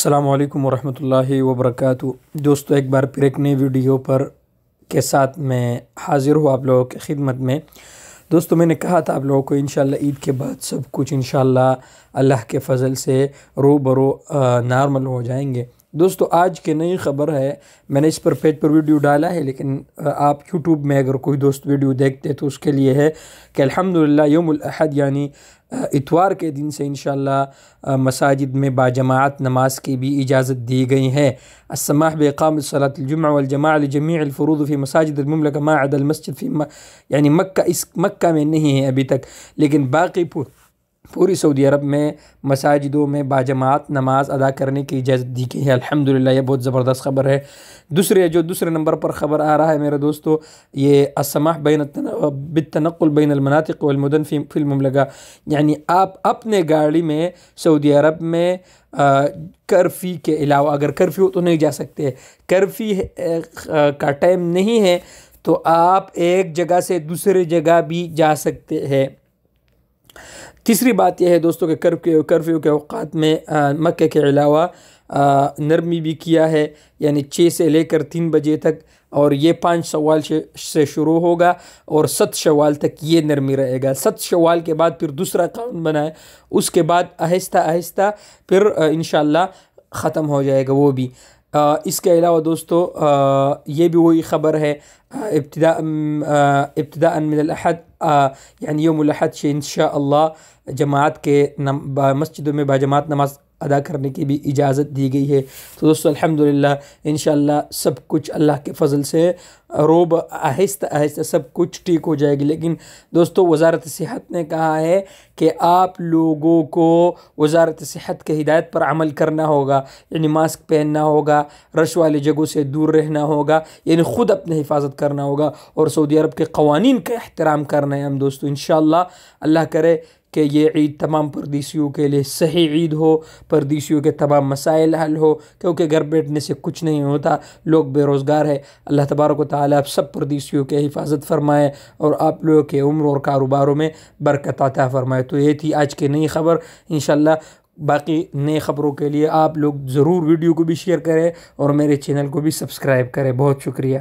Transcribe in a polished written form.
السلام علیکم ورحمۃ اللہ وبرکاتہ۔ دوستو ایک بار پھر ایک نئی ویڈیو پر کے ساتھ میں حاضر ہوں آپ لوگوں کی خدمت میں۔ دوستو میں نے کہا تھا آپ لوگوں کو انشاءاللہ عید کے بعد سب کچھ انشاءاللہ اللہ کے فضل سے روبرو نارمل ہو جائیں گے۔ دوستو آج کی نئی خبر ہے، میں نے اس پر پیج پر ویڈیو ڈالا ہے، لیکن آپ یوٹیوب میں اگر کوئی دوست ویڈیو دیکھتے تو اس کے لیے ہے کہ الحمدللہ یوم الاحد یعنی اتوار کے دن سے انشاءاللہ مساجد میں باجماعت نماز کی بھی اجازت دی گئی ہے۔ السماح بإقام صلاة الجمعہ والجماع لجمیع الفروض فی مساجد المملکہ ما عدا المسجد فی یعنی مکہ میں نہیں ہے ابھی تک، لیکن باقی پوری سعودی عرب میں مساجدوں میں باجماعت نماز ادا کرنے کی اجازت دی گئی ہے۔ الحمدللہ یہ بہت زبردست خبر ہے۔ دوسرے نمبر پر خبر آ رہا ہے میرے دوستو، یہ السماح بالتنقل بین المناطق والمدن فی المملکہ، یعنی آپ اپنے گاڑی میں سعودی عرب میں کرفیو کے علاوہ، اگر کرفیو تو نہیں جا سکتے، کرفیو کا ٹائم نہیں ہے تو آپ ایک جگہ سے دوسری جگہ بھی جا سکتے ہیں۔ تیسری بات یہ ہے دوستو کہ کرفیو کے اوقات میں مکہ کے علاوہ نرمی بھی کیا ہے، یعنی 6 سے لے کر 3 بجے تک، اور یہ 5 شوال سے شروع ہوگا اور 7 شوال تک یہ نرمی رہے گا۔ 7 شوال کے بعد پھر دوسرا قانون بنا ہے، اس کے بعد آہستہ آہستہ پھر انشاءاللہ ختم ہو جائے گا وہ بھی۔ اس کے علاوہ دوستو یہ بھی وہی خبر ہے، ابتداء من الاحد یعنی یوم الاحد سے انشاءاللہ جماعت کے مسجدوں میں باجماعت نماز ادا کرنے کی بھی اجازت دی گئی ہے۔ تو دوستو الحمدللہ انشاءاللہ سب کچھ اللہ کے فضل سے آہستہ آہستہ سب کچھ ٹھیک ہو جائے گی۔ لیکن دوستو وزارت صحت نے کہا ہے کہ آپ لوگوں کو وزارت صحت کے ہدایت پر عمل کرنا ہوگا، یعنی ماسک پہننا ہوگا، رش والی جگہوں سے دور رہنا ہوگا، یعنی خود اپنے حفاظت کرنا ہوگا، اور سعودی عرب کے قوانین کا احترام کرنا ہے ہم دوستو۔ انشاءاللہ اللہ کرے کہ یہ عید تمام پردیسیوں کے لیے صحیح عید ہو، پردیسیوں کے تمام مسائل حل ہو، کیونکہ گھر بیٹھنے سے کچھ نہیں ہوتا، لوگ بے روزگار ہے۔ اللہ تبارک و تعالیٰ آپ سب پردیسیوں کے حفاظت فرمائے اور آپ لوگوں کے عمر اور کاروباروں میں برکت عطا فرمائے۔ تو یہ تھی آج کی نئی خبر۔ انشاءاللہ باقی نئے خبروں کے لیے آپ لوگ ضرور ویڈیو کو بھی شیئر کریں اور میرے چینل کو بھی سبسکرائب کریں۔ بہت شکریہ۔